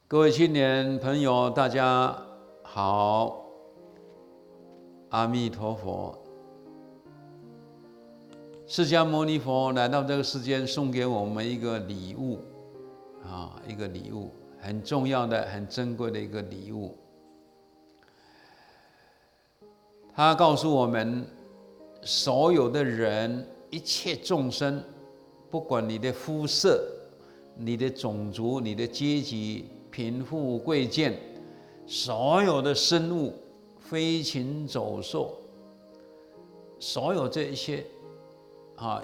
各位青年朋友，大家好，阿弥陀佛。释迦牟尼佛来到这个世间，送给我们一个礼物一个礼物，很重要的、很珍贵的一个礼物。他告诉我们，所有的人，一切众生，不管你的肤色、你的种族、你的阶级、贫富贵贱，所有的生物，飞禽走兽，所有这一些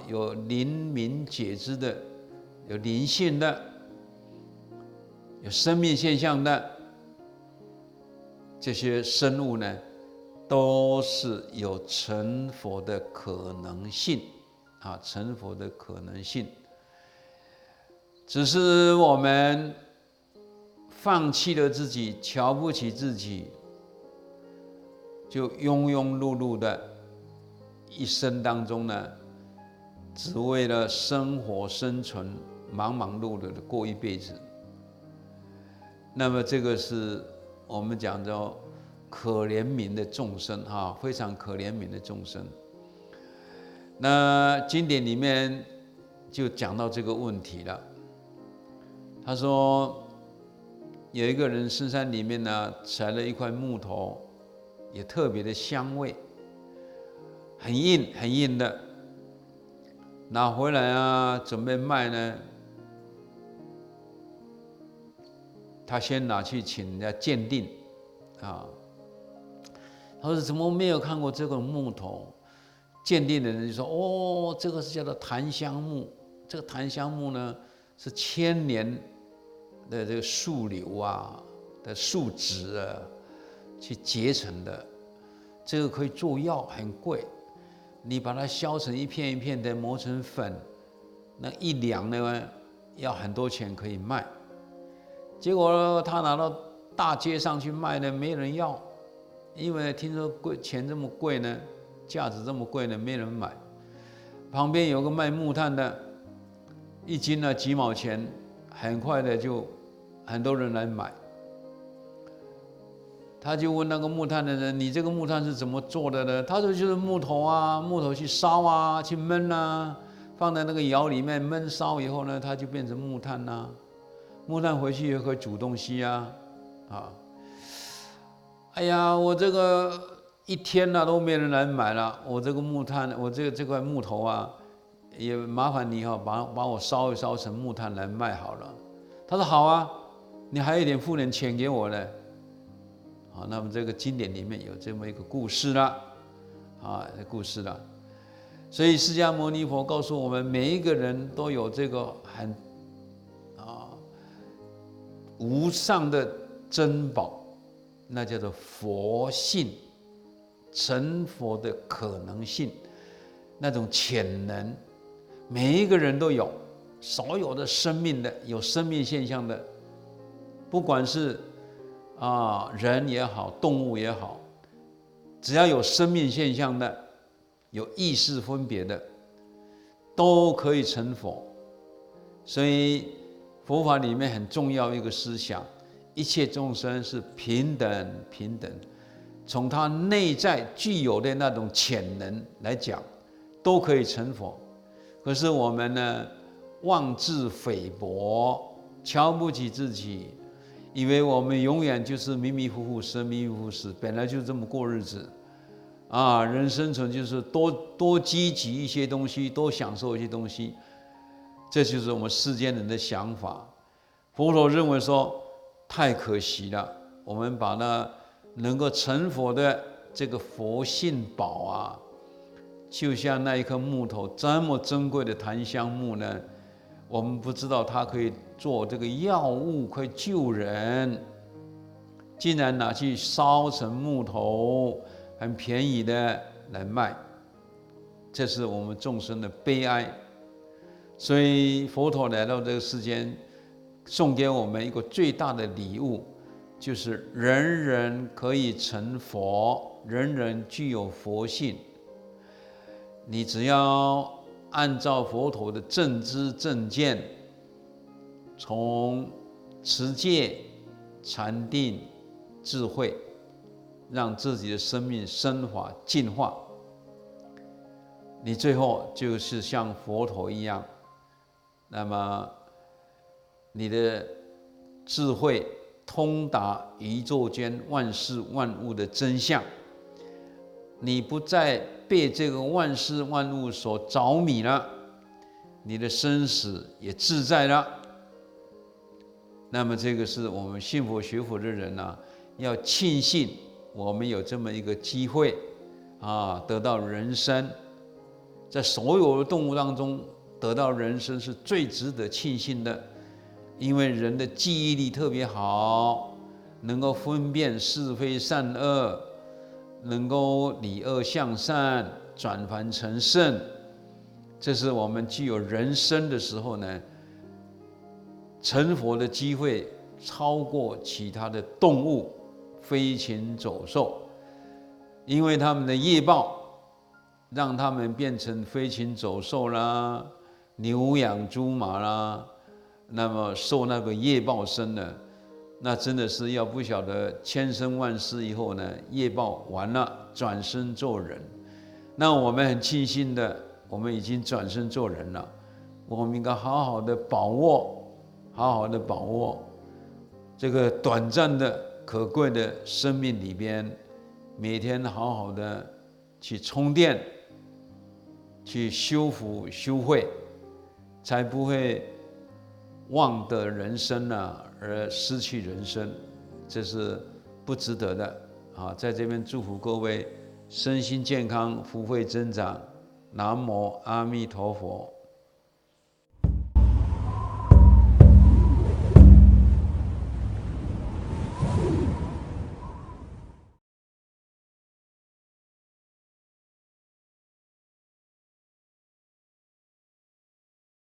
有灵敏觉知的，有灵性的，有生命现象的这些生物呢，都是有成佛的可能性成佛的可能性。只是我们放弃了自己，瞧不起自己，就庸庸碌碌的一生当中呢，只为了生活生存，忙忙碌碌的过一辈子。那么这个是我们讲叫可怜悯的众生非常可怜悯的众生。那经典里面就讲到这个问题了。他说，有一个人深山里面呢，采了一块木头，也特别的香味，很硬很硬的，拿回来准备卖呢。他先拿去请人家鉴定他说怎么没有看过这个木头？鉴定的人就说这个是叫做檀香木，这个檀香木呢是1000年的这个树瘤的树脂去结成的，这个可以做药，很贵。你把它削成一片一片的，磨成粉，那1两呢要很多钱可以卖。结果他拿到大街上去卖呢，没人要，因为听说钱这么贵呢，价值这么贵呢，没人买。旁边有个卖木炭的，1斤呢几毛钱，很快的就很多人来买。他就问那个木炭的人：“你这个木炭是怎么做的呢？”他说：“就是木头去烧去焖放在那个窑里面焖烧以后呢，它就变成木炭木炭回去也可以煮东西哎呀，我这个1天都没人来买了，我这个木炭，我这块木头也麻烦你把我烧一烧成木炭来卖好了。”他说：“好你还有一点付点钱给我呢。”那么这个经典里面有这么一个故事了所以释迦牟尼佛告诉我们，每一个人都有这个很无上的珍宝，那叫做佛性，成佛的可能性，那种潜能，每一个人都有。所有的生命的，有生命现象的，不管是人也好，动物也好，只要有生命现象的，有意识分别的，都可以成佛。所以佛法里面很重要一个思想，一切众生是平等平等，从他内在具有的那种潜能来讲，都可以成佛。可是我们呢，妄自菲薄，瞧不起自己，以为我们永远就是迷迷糊糊生，迷迷糊糊死，本来就这么过日子人生存就是多积极一些东西，多享受一些东西，这就是我们世间人的想法。佛陀认为说，太可惜了，我们把那能够成佛的这个佛性宝就像那一颗木头这么珍贵的檀香木呢，我们不知道它可以做这个药物，可以救人，竟然拿去烧成木头，很便宜的来卖，这是我们众生的悲哀。所以佛陀来到这个世间，送给我们一个最大的礼物，就是人人可以成佛，人人具有佛性。你只要按照佛陀的正知正见，从持戒、禅定、智慧，让自己的生命升华进化。你最后就是像佛陀一样，那么你的智慧通达宇宙间万事万物的真相，你不再被这个万事万物所着迷了，你的生死也自在了。那么这个是我们信佛学佛的人啊，要庆幸我们有这么一个机会啊，得到人生。在所有的动物当中，得到人生是最值得庆幸的，因为人的记忆力特别好，能够分辨是非善恶，能够理恶向善，转凡成圣。这是我们具有人生的时候呢，成佛的机会超过其他的动物、飞禽走兽，因为他们的业报让他们变成飞禽走兽啦、牛羊猪马啦，那么受那个业报身呢，那真的是要不晓得千生万世以后呢，业报完了，转生做人。那我们很庆幸的，我们已经转生做人了，我们应该好好的把握，好好的把握这个短暂的可贵的生命里边，每天好好的去充电，去修福修慧，才不会忘得人生啊，而失去人生，这是不值得的啊！在这边祝福各位身心健康，福慧增长。南无阿弥陀佛。